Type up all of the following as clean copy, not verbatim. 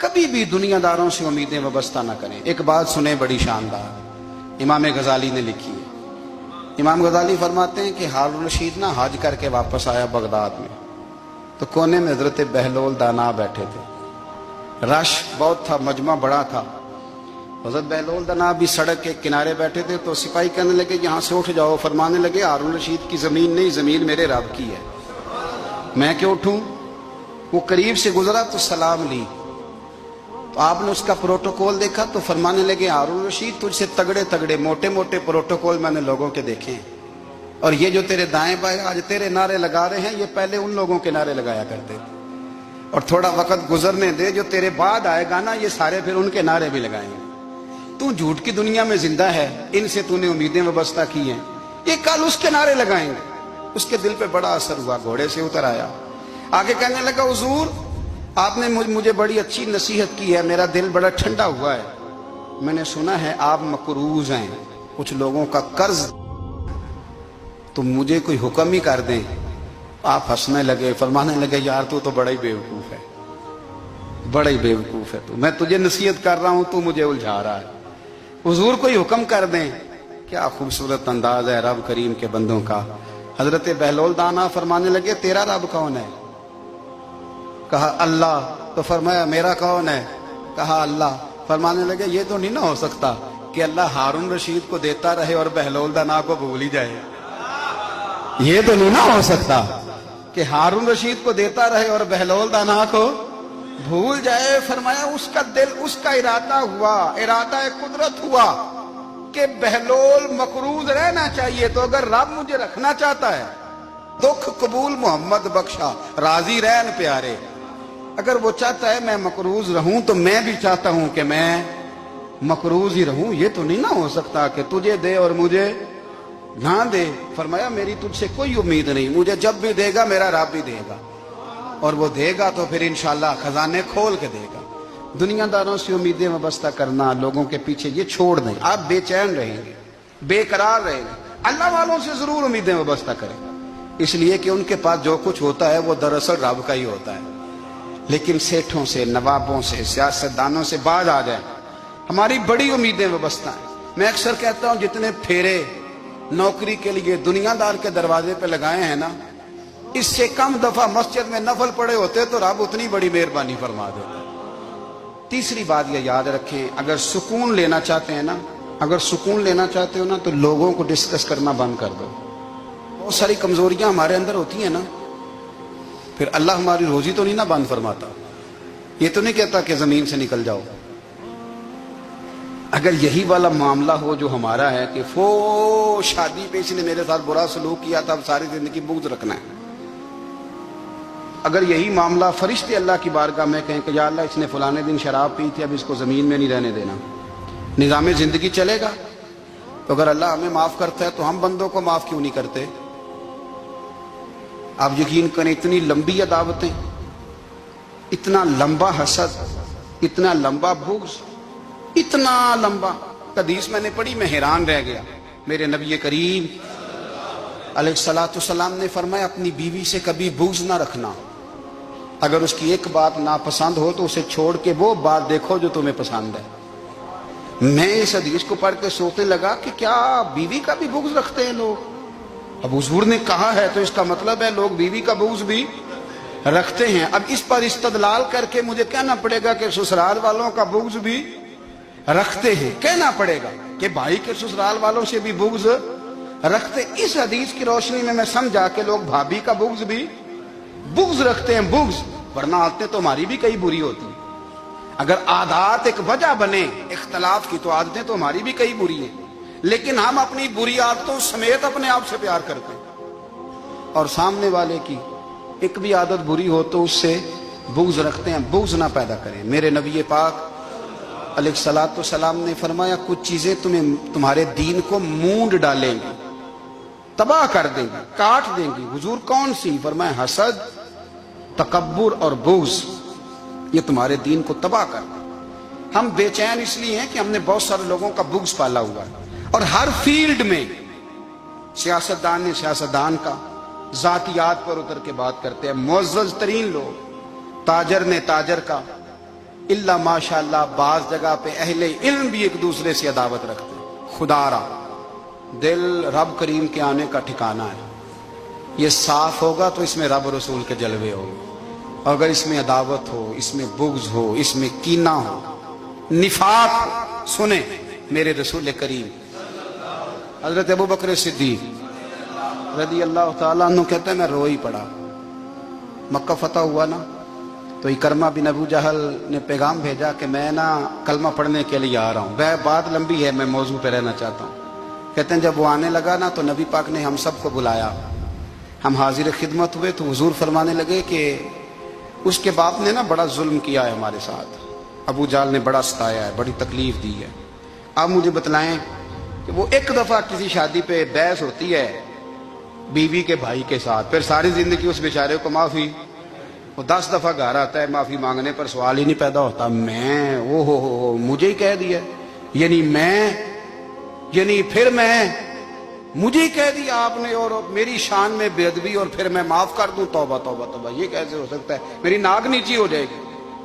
कभी भी दुनियादारों से उम्मीदें वाबस्ता ना करें। एक बात सुने बड़ी शानदार, इमाम गजाली ने लिखी है। इमाम गजाली फरमाते हैं कि हारून रशीद ना हज करके वापस आया बगदाद में, तो कोने में हजरत बहलोल दाना बैठे थे। रश बहुत था, मजमा बड़ा था। हजरत बहलोल दाना भी सड़क के किनारे बैठे थे, तो सिपाही कहने लगे यहाँ से उठ जाओ। फरमाने लगे हारून रशीद की जमीन नहीं, जमीन मेरे रब की है, मैं क्यों उठूं। वो करीब से गुजरा तो सलाम ली, तो आपने उसका प्रोटोकॉल देखा तो फरमाने लगे हारून रशीद तुझसे तगड़े तगड़े मोटे मोटे प्रोटोकॉल मैंने लोगों के देखे हैं, और ये जो तेरे दाएं बाएं आज तेरे नारे लगा रहे हैं, ये पहले उन लोगों के नारे लगाया करते थे। और थोड़ा वक्त गुजरने दे, जो तेरे बाद आएगा ना, ये सारे फिर उनके नारे भी लगाएंगे। तू झूठ की दुनिया में जिंदा है, इनसे तूने उम्मीदें वाबस्ता की हैं, ये कल उसके नारे लगाएंगे। उसके दिल पे बड़ा असर हुआ, घोड़े से उतर आया, आगे कहने लगा हुजूर आपने मुझे बड़ी अच्छी नसीहत की है, मेरा दिल बड़ा ठंडा हुआ है। मैंने सुना है आप मकरूज हैं, कुछ लोगों का कर्ज, तो मुझे कोई हुक्म ही कर दें। आप हंसने लगे, फरमाने लगे यार तू तो बड़ा ही बेवकूफ है, बड़ा ही बेवकूफ है तू, मैं तुझे नसीहत कर रहा हूं, तू मुझे उलझा रहा है। हुजूर कोई हुक्म कर दें। क्या खूबसूरत अंदाज है रब करीम के बंदों का। हजरत बहलोल दाना फरमाने लगे तेरा रब कौन है। कहा अल्लाह। तो फरमाया मेरा कौन है। कहा अल्लाह। फरमाने लगे ये तो नहीं ना हो सकता कि अल्लाह हारून रशीद को देता रहे और बहलोल दाना को भूल ही जाए। ये तो नहीं ना हो सकता कि हारून रशीद को देता रहे और बहलोल दाना को भूल जाए। फरमाया उसका दिल, उसका इरादा हुआ, इरादा कुदरत हुआ कि बहलोल मकरूज रहना चाहिए, तो अगर रब मुझे रखना चाहता है, दुख कबूल मोहम्मद बख्शा राजी रहन प्यारे, अगर वो चाहता है मैं मकरूज रहूं, तो मैं भी चाहता हूं कि मैं मकरूज ही रहूं। ये तो नहीं ना हो सकता कि तुझे दे और मुझे ना दे। फरमाया मेरी तुझसे कोई उम्मीद नहीं, मुझे जब भी देगा मेरा रब भी देगा, और वो देगा तो फिर इंशाल्लाह खजाने खोल के देगा। दुनियादारों से उम्मीदें वाबस्ता करना, लोगों के पीछे, ये छोड़ दें। आप बेचैन रहेंगे, बेकरार रहेंगे। अल्लाह वालों से जरूर उम्मीदें वाबस्ता करें, इसलिए कि उनके पास जो कुछ होता है वो दरअसल रब का ही होता है। लेकिन सेठों से, नवाबों से, सियासतदानों से बाज आ जाए, हमारी बड़ी उम्मीदें वाबस्ता हैं। मैं अक्सर कहता हूं जितने फेरे नौकरी के लिए दुनियादार के दरवाजे पे लगाए हैं ना, इससे कम दफा मस्जिद में नफल पड़े होते तो रब उतनी बड़ी मेहरबानी फरमा देता। तीसरी बात ये याद रखें, अगर सुकून लेना चाहते हैं ना, अगर सुकून लेना चाहते हो ना, तो लोगों को डिस्कस करना बंद कर दो। बहुत सारी कमजोरियां हमारे अंदर होती हैं ना, फिर अल्लाह हमारी रोजी तो नहीं ना बंद फरमाता। ये तो नहीं कहता कि जमीन से निकल जाओ। अगर यही वाला मामला हो जो हमारा है कि फो शादी पे इसने मेरे साथ बुरा सलूक किया था, अब सारी जिंदगी बुग़्ज़ रखना है। अगर यही मामला फरिश्ते अल्लाह की बारगाह में कहें कि या अल्लाह इसने फलाने दिन शराब पी थी, अब इसको जमीन में नहीं रहने देना, निज़ाम जिंदगी चलेगा। तो अगर अल्लाह हमें माफ करता है तो हम बंदों को माफ क्यों नहीं करते। आप यकीन करें, इतनी लंबी अदावतें, इतना लंबा हसद, इतना लंबा बुग़्ज़, इतना लंबा। हदीस मैंने पढ़ी, मैं हैरान रह गया। मेरे नबी करीम अलैहिस्सलाम ने फरमाया अपनी बीवी से कभी बुग़्ज़ ना रखना। अगर उसकी एक बात नापसंद हो तो उसे छोड़ के वो बात देखो जो तुम्हें पसंद है। मैं इस हदीस को पढ़ के सोचने लगा कि क्या बीवी का भी बुग़्ज़ रखते हैं लोग। अब हुजूर ने कहा है तो इसका मतलब है लोग बीवी का बुग़्ज़ भी रखते हैं। अब इस पर इस्तदलाल करके मुझे कहना पड़ेगा कि ससुराल वालों का बुग़्ज़ भी रखते हैं। कहना पड़ेगा कि भाई के ससुराल वालों से भी बुग़्ज़ रखते। इस हदीस की रोशनी में मैं समझा कि लोग भाभी का बुग़्ज़ भी बुग़्ज़ रखते हैं, बुग़्ज़। वरना आदतें तो हमारी भी कई बुरी होती हैं। अगर आदत एक वजह बने इख्तलाफ की, तो आदतें तो हमारी भी कई बुरी हैं। लेकिन हम अपनी बुरी आदतों समेत अपने आप से प्यार करते हैं, और सामने वाले की एक भी आदत बुरी हो तो उससे बुग़्ज़ रखते हैं। बुग़्ज़ ना पैदा करें। मेरे नबी पाक अलैहिस्सलाम ने फरमाया कुछ चीजें तुम्हारे दीन को मूंड डालेंगी, तबाह कर देंगी, काट देंगी। हुजूर कौन सी। फरमाया हसद, तकब्बुर और बुग़्ज़, ये तुम्हारे दीन को तबाह कर। हम बेचैन इसलिए हैं कि हमने बहुत सारे लोगों का बुग़्ज़ पाला हुआ है, और हर फील्ड में सियासतदान ने सियासतदान का, जातियात पर उतर के बात करते हैं। मुअज़्ज़ज़ तरीन लोग, ताजर ने ताजर का, इल्ला माशाअल्लाह बाज जगह पे अहले इल्म भी एक दूसरे से अदावत रखते हैं। खुदारा दिल रब करीम के आने का ठिकाना है। ये साफ होगा तो इसमें रब रसूल के जलवे होंगे। अगर इसमें अदावत हो, इसमें बुग़्ज़ हो, इसमें कीना हो, निफाक हो, सुने मेरे रसूल करीम हजरत अबू बकर सिद्दीक रज़ी अल्लाह ताला अन्हु कहते हैं मैं रो ही पड़ा। मक्का फतह हुआ ना, तो इकरमा बिन अबू जहल ने पैगाम भेजा कि मैं ना कलमा पढ़ने के लिए आ रहा हूँ। वह बात लंबी है, मैं मौजू पे रहना चाहता हूँ। कहते हैं जब वो आने लगा ना तो नबी पाक ने हम सबको बुलाया, हम हाजिर खिदमत हुए तो हुजूर फरमाने लगे कि उसके बाप ने ना बड़ा जुल्म किया है हमारे साथ, अबू जाल ने बड़ा सताया है, बड़ी तकलीफ दी है। आप मुझे बतलाएं कि वो एक दफ़ा किसी शादी पे बहस होती है बीवी के भाई के साथ, फिर सारी जिंदगी उस बेचारे को माफ़ी, वो 10 दफ़ा घर आता है माफ़ी मांगने पर सवाल ही नहीं पैदा होता। मैं ओ हो मुझे ही कह दिया, यानी फिर मैं मुझे ही कह दिया आपने और मेरी शान में बेअदबी और फिर मैं माफ़ कर दूं। तौबा तौबा तौबा, ये कैसे हो सकता है? मेरी नाक नीची हो जाएगी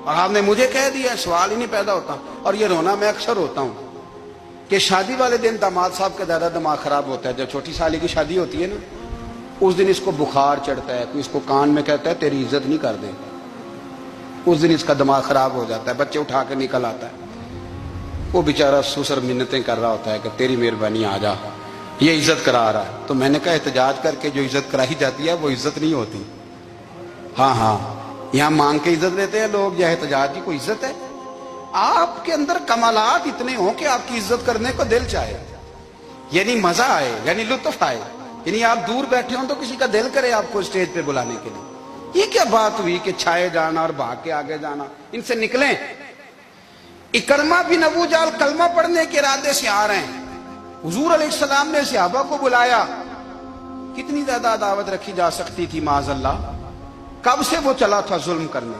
और आपने मुझे कह दिया, सवाल ही नहीं पैदा होता। और ये रोना मैं अक्सर होता हूँ कि शादी वाले दिन दामाद साहब का ज़्यादा दिमाग ख़राब होता है। जब छोटी साली की शादी होती है ना, उस दिन इसको बुखार चढ़ता है, कोई इसको कान में कहता है तेरी इज्जत नहीं कर दे, उस दिन इसका दिमाग ख़राब हो जाता है, बच्चे उठा के निकल आता है। वो बेचारा सुसर मिन्नतें कर रहा होता है कि तेरी मेहरबानी आ जा, ये इज्जत करा रहा है। तो मैंने कहा एहतजाज करके जो इज्जत कराई जाती है वो इज्जत नहीं होती। हाँ, यहाँ मांग के इज्जत देते हैं लोग, यह एहतजाज की कोई इज्जत है? आपके अंदर कमालात इतने हों कि आपकी इज्जत करने को दिल चाहे, यानी मजा आए, यानी लुत्फ आए, यानी आप दूर बैठे हो तो किसी का दिल करे आपको स्टेज पे बुलाने के लिए। ये क्या बात हुई कि छाए जाना और भाग के आगे जाना? इनसे निकलें। इकरमा बिन अबू जाल कलमा पढ़ने के इरादे से आ रहे हैं, हुजूर अलैहिस्सलाम ने सहाबा को बुलाया। कितनी ज्यादा दावत रखी जा सकती थी माज़अल्लाह। कब से वो चला था जुल्म करने,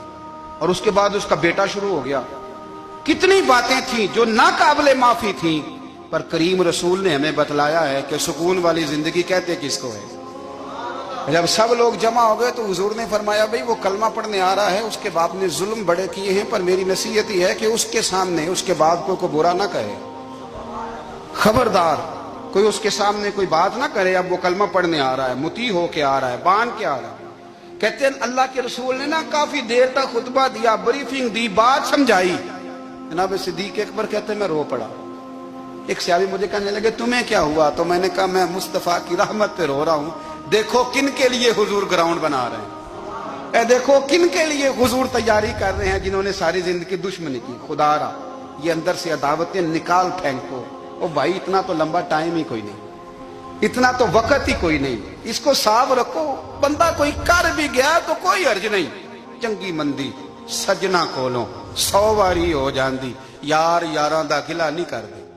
और उसके बाद उसका बेटा शुरू हो गया। कितनी बातें थी जो ना काबिले माफी थी, पर करीम रसूल ने हमें बतलाया है कि सुकून वाली जिंदगी कहते किसको है। जब सब लोग जमा हो गए तो हुजूर ने फरमाया भाई वो कलमा पढ़ने आ रहा है, उसके बाप ने जुल्म बड़े किए हैं, पर मेरी नसीहत ही है कि उसके सामने उसके बाप को बुरा ना कहे, खबरदार कोई उसके सामने कोई बात ना करे। अब वो कलमा पढ़ने आ रहा है, मुती हो के आ रहा है, बांध के आ रहा है। कहते हैं अल्लाह के रसूल ने ना काफी देर तक खुतबा दिया, ब्रीफिंग दी, बात समझाई। जनाब सिद्दीक अकबर कहते हैं मैं रो पड़ा। एक सहाबी मुझे कहने लगे तुम्हें क्या हुआ? तो मैंने कहा मैं मुस्तफा की रहमत पे रो रहा हूँ। देखो किन के लिए हुजूर ग्राउंड बना रहे हैं, देखो किन के लिए हुजूर तैयारी कर रहे हैं, जिन्होंने सारी जिंदगी दुश्मनी की। खुदारा ये अंदर से अदावतें निकाल फेंको। ओ भाई इतना तो लंबा टाइम ही कोई नहीं, इतना तो वक्त ही कोई नहीं, इसको साफ रखो। बंदा कोई कर भी गया तो कोई अर्ज नहीं। चंगी मंदी सजना कोलों 100 वारी हो जाती, यार यारां दा गिला नहीं करदे।